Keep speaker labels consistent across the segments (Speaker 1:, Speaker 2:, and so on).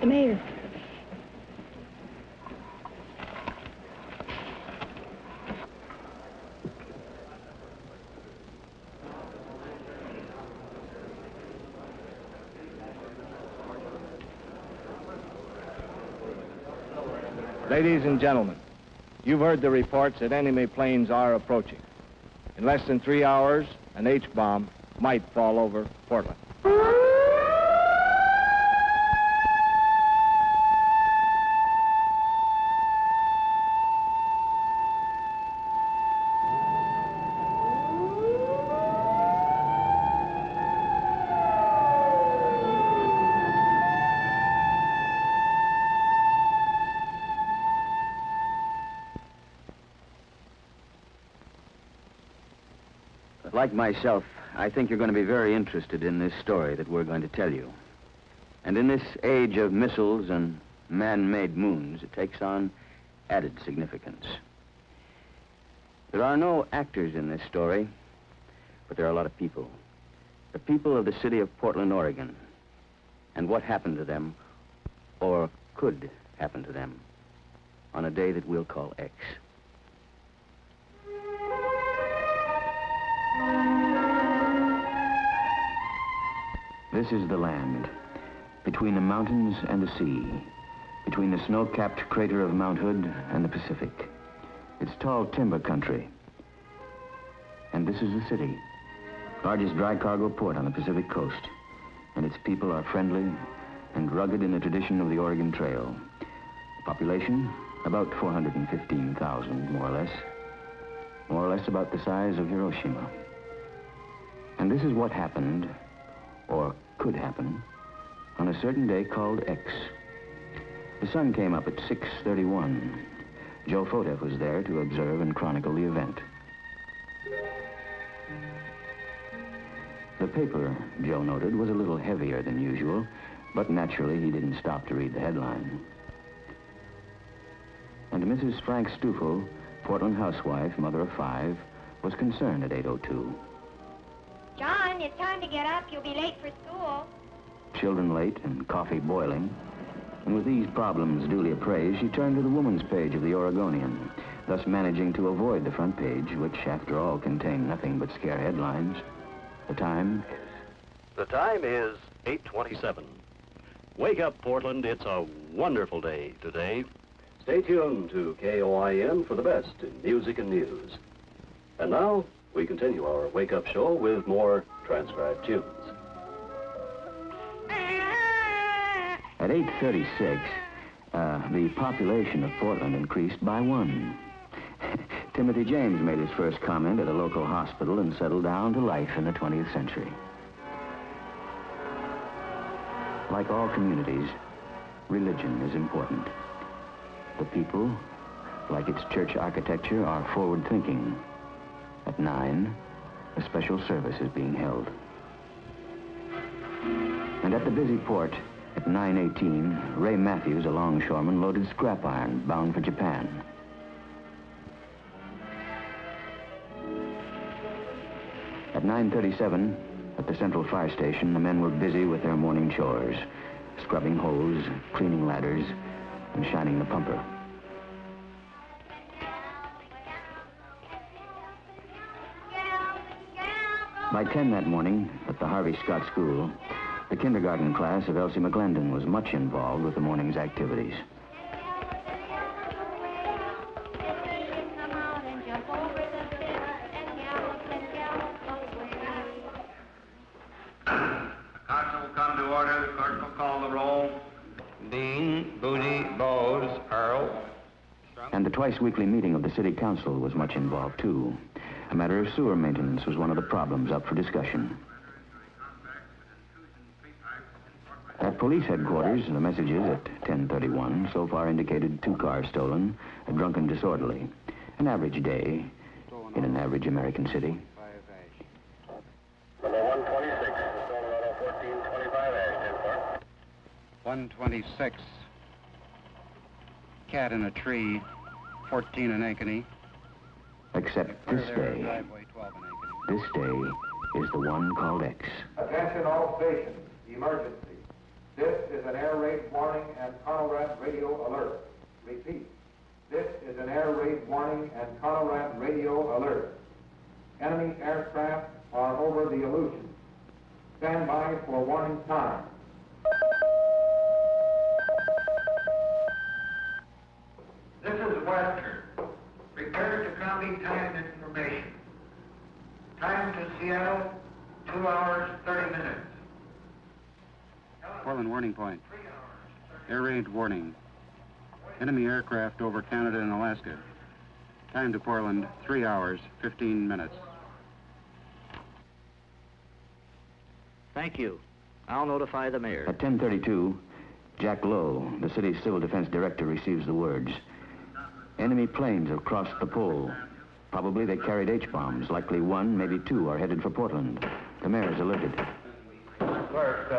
Speaker 1: the mayor.
Speaker 2: Ladies and gentlemen, you've heard the reports that enemy planes are approaching. In less than 3 hours, an H-bomb might fall over Portland.
Speaker 3: Like myself, I think you're going to be very interested in this story that we're going to tell you. And in this age of missiles and man-made moons, it takes on added significance. There are no actors in this story, but there are a lot of people. The people of the city of Portland, Oregon, and what happened to them, or could happen to them, on a day that we'll call X. This is the land, between the mountains and the sea, between the snow-capped crater of Mount Hood and the Pacific. It's tall timber country. And this is the city, largest dry cargo port on the Pacific coast. And its people are friendly and rugged in the tradition of the Oregon Trail. Population, about 415,000, more or less about the size of Hiroshima. And this is what happened, or could happen, on a certain day called X. The sun came up at 6:31. Joe Foteff was there to observe and chronicle the event. The paper, Joe noted, was a little heavier than usual, but naturally he didn't stop to read the headline. And Mrs. Frank Stufel, Portland housewife, mother of 5, was concerned at 8:02.
Speaker 4: John, it's time to get up. You'll be late for school.
Speaker 3: Children late and coffee boiling. And with these problems duly appraised, she turned to the woman's page of the Oregonian, thus managing to avoid the front page, which, after all, contained nothing but scare headlines. The time
Speaker 5: is 8:27. Wake up, Portland. It's a wonderful day today.
Speaker 6: Stay tuned to KOIN for the best in music and news. And now, we continue our wake-up show with more transcribed tunes.
Speaker 3: At 8:36, the population of Portland increased by 1. Timothy James made his first comment at a local hospital and settled down to life in the 20th century. Like all communities, religion is important. The people, like its church architecture, are forward-thinking. At 9, a special service is being held. And at the busy port, at 9:18, Ray Matthews, a longshoreman, loaded scrap iron bound for Japan. At 9:37, at the Central Fire Station, the men were busy with their morning chores, scrubbing hose, cleaning ladders, and shining the pumper. By 10 that morning, at the Harvey Scott School, the kindergarten class of Elsie McGlendon was much involved with the morning's activities.
Speaker 7: Council will come to order. The clerk will call the roll.
Speaker 8: Dean, Booty, Bowes, Earl.
Speaker 3: And the twice-weekly meeting of the city council was much involved, too. A matter of sewer maintenance was one of the problems up for discussion. At police headquarters, the messages at 10:31 so far indicated 2 cars stolen, a drunken disorderly. An average day in an average American city.
Speaker 9: Number 126, stolen auto 1425 Ashton.
Speaker 8: 126. Cat in a tree, 14 in Ankeny.
Speaker 3: Except this day.
Speaker 8: Driveway 12 in Ankeny.
Speaker 3: This day is the one called X.
Speaker 10: Attention all stations. Emergency. This is an
Speaker 1: an air raid warning and Conelrad radio alert. Repeat, this is an air raid warning and Conelrad radio alert. Enemy aircraft are over the Aleutians. Stand by for warning time.
Speaker 7: This is Western. Prepare to copy time information. Time to Seattle, 2 hours, 30 minutes.
Speaker 8: Portland warning point. Air raid warning. Enemy aircraft over Canada and Alaska. Time to Portland, 3 hours, 15 minutes.
Speaker 10: Thank you. I'll notify the mayor.
Speaker 3: At 10:32, Jack Lowe, the city's civil defense director, receives the words. Enemy planes have crossed the pole. Probably they carried H-bombs. Likely one, maybe two, are headed for Portland. The mayor is alerted.
Speaker 2: Clerk,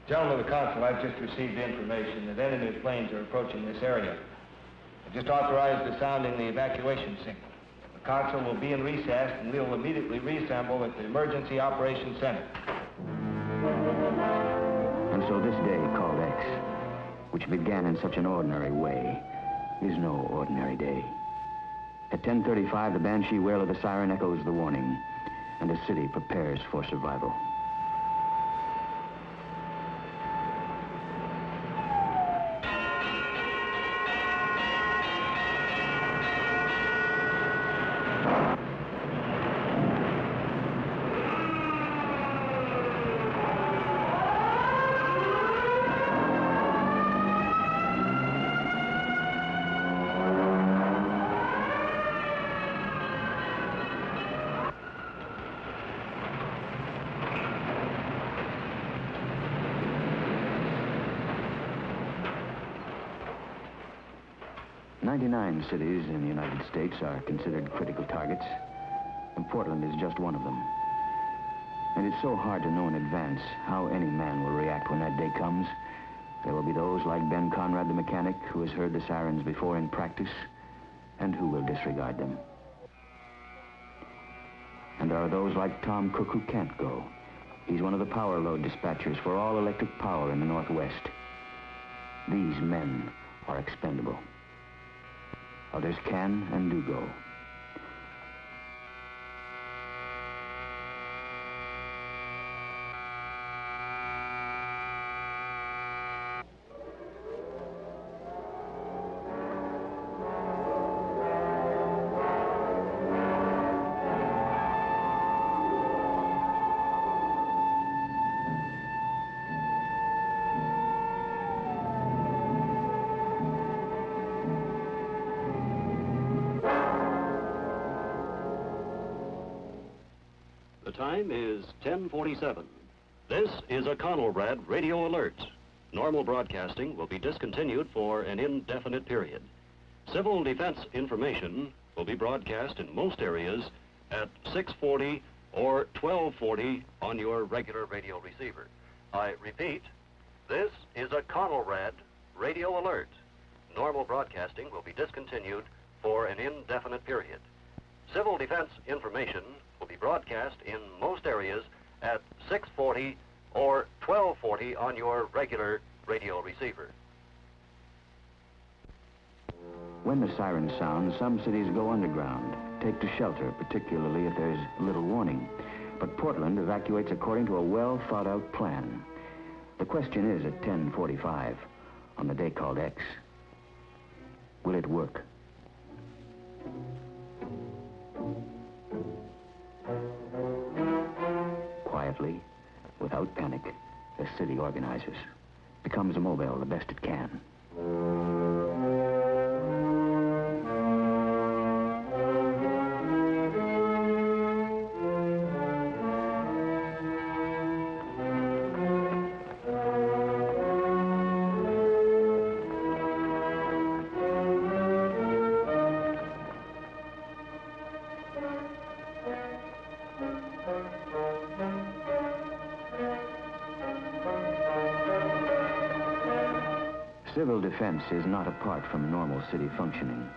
Speaker 2: gentlemen of the council, I've just received information that enemy planes are approaching this area. I just authorized the sounding the evacuation signal. The council will be in recess and we'll immediately reassemble at the Emergency Operations Center.
Speaker 3: And so this day called X, which began in such an ordinary way, is no ordinary day. At 10:35, the banshee wail of the siren echoes the warning, and the city prepares for survival. Nine cities in the United States are considered critical targets, and Portland is just one of them. And it's so hard to know in advance how any man will react when that day comes. There will be those like Ben Conrad, the mechanic, who has heard the sirens before in practice, and who will disregard them. And there are those like Tom Cook who can't go. He's one of the power load dispatchers for all electric power in the Northwest. These men are expendable. Others can and do go.
Speaker 5: The time is 10:47. This is a Conelrad radio alert. Normal broadcasting will be discontinued for an indefinite period. Civil defense information will be broadcast in most areas at 6:40 or 12:40 on your regular radio receiver. I repeat, this is a Conelrad radio alert. Normal broadcasting will be discontinued for an indefinite period. Civil defense information will be broadcast in most areas at 6:40 or 12:40 on your regular radio receiver.
Speaker 3: When the siren sounds, some cities go underground, take to shelter, particularly if there's little warning. But Portland evacuates according to a well-thought-out plan. The question is at 10:45, on the day called X, will it work? Quietly, without panic, the city organizes, becomes mobile the best it can. Civil defense is not apart from normal city functioning.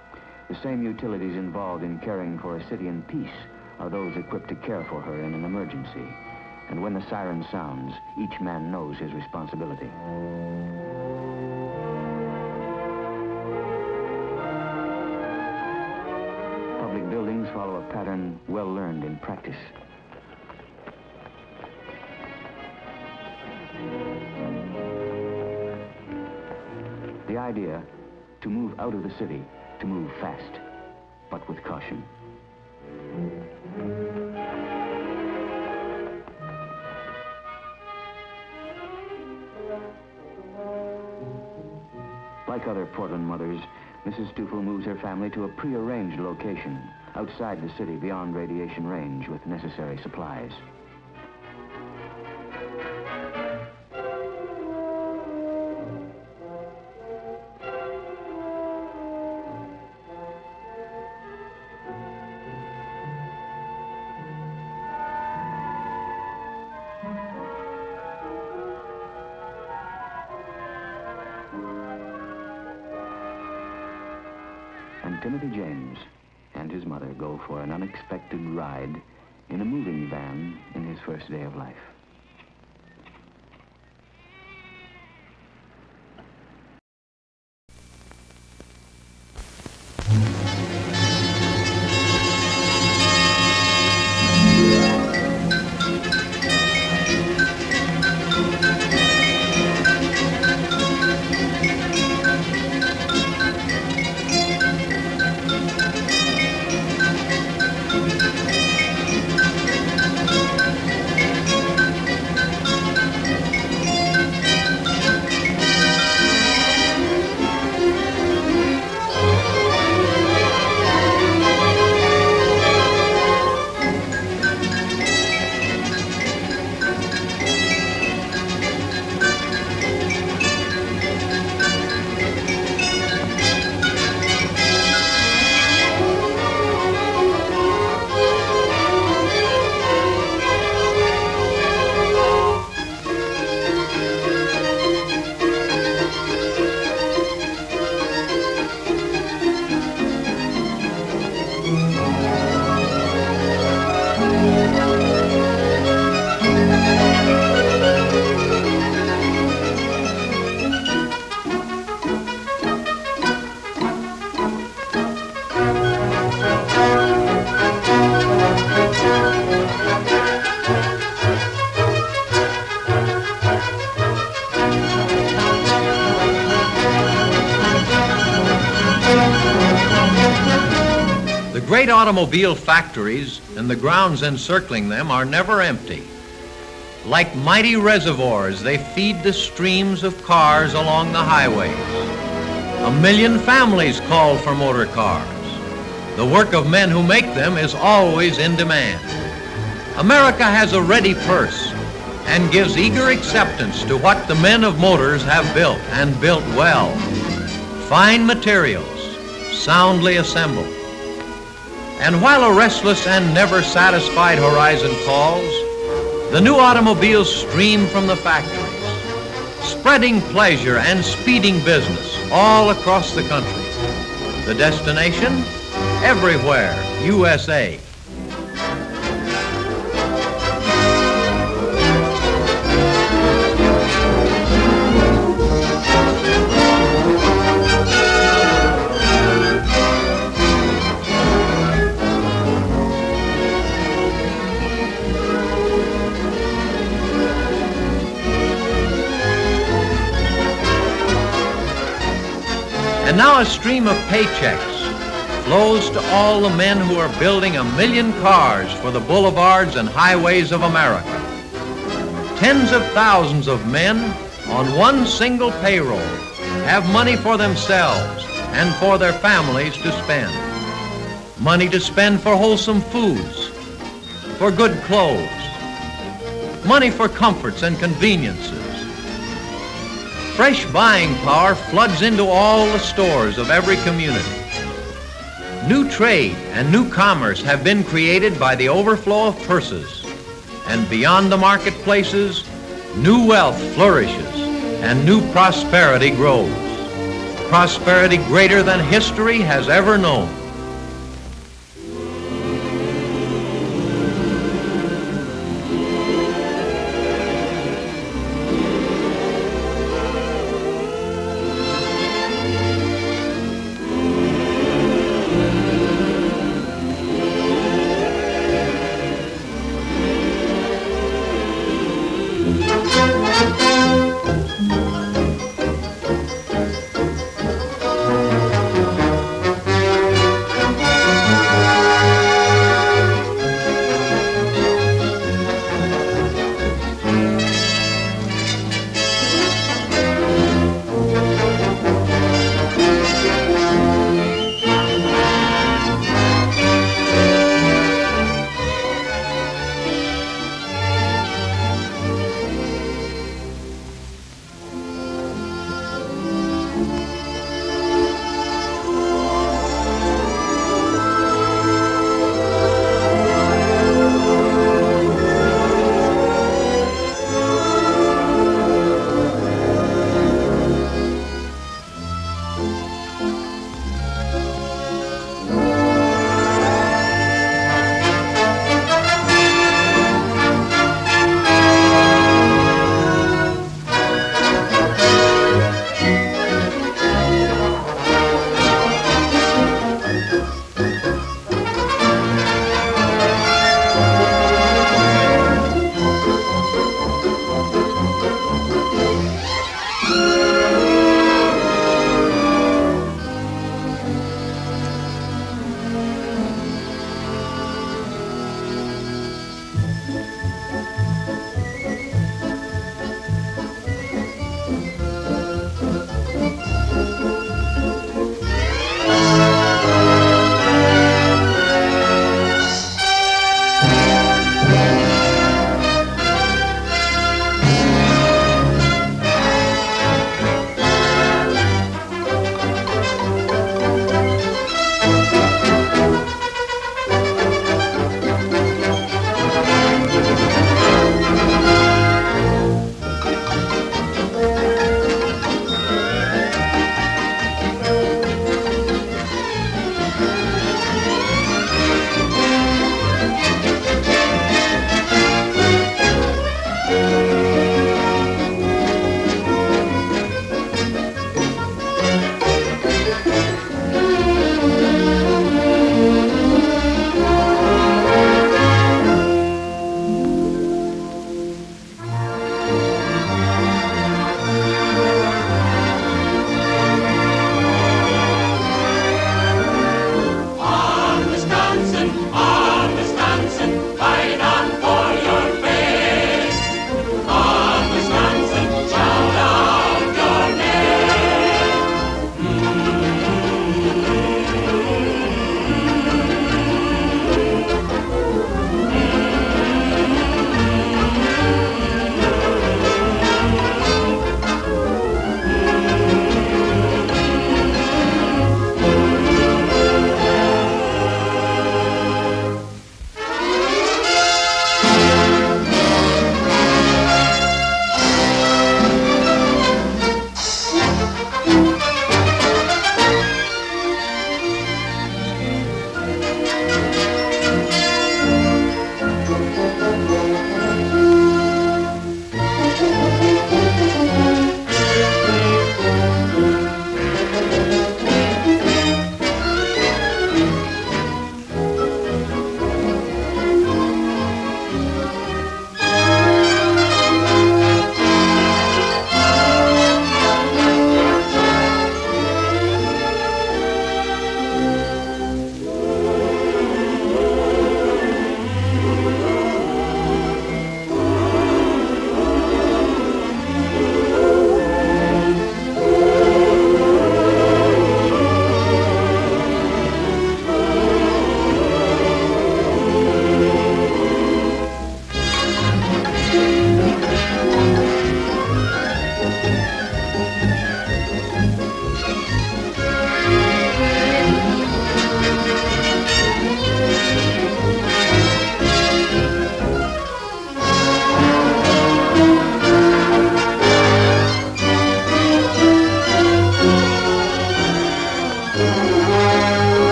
Speaker 3: The same utilities involved in caring for a city in peace are those equipped to care for her in an emergency. And when the siren sounds, each man knows his responsibility. Public buildings follow a pattern well learned in practice. The idea, to move out of the city, to move fast, but with caution. Like other Portland mothers, Mrs. Stufel moves her family to a prearranged location outside the city beyond radiation range with necessary supplies. And Timothy James and his mother go for an unexpected ride in a moving van in his first day of life.
Speaker 11: The great automobile factories and the grounds encircling them are never empty. Like mighty reservoirs, they feed the streams of cars along the highways. 1 million families call for motor cars. The work of men who make them is always in demand. America has a ready purse and gives eager acceptance to what the men of motors have built, and built well. Fine materials, soundly assembled. And while a restless and never satisfied horizon calls, the new automobiles stream from the factories, spreading pleasure and speeding business all across the country. The destination? Everywhere, USA. And now a stream of paychecks flows to all the men who are building 1 million cars for the boulevards and highways of America. Tens of thousands of men on one single payroll have money for themselves and for their families to spend. Money to spend for wholesome foods, for good clothes, money for comforts and conveniences. Fresh buying power floods into all the stores of every community. New trade and new commerce have been created by the overflow of purses. And beyond the marketplaces, new wealth flourishes and new prosperity grows. Prosperity greater than history has ever known.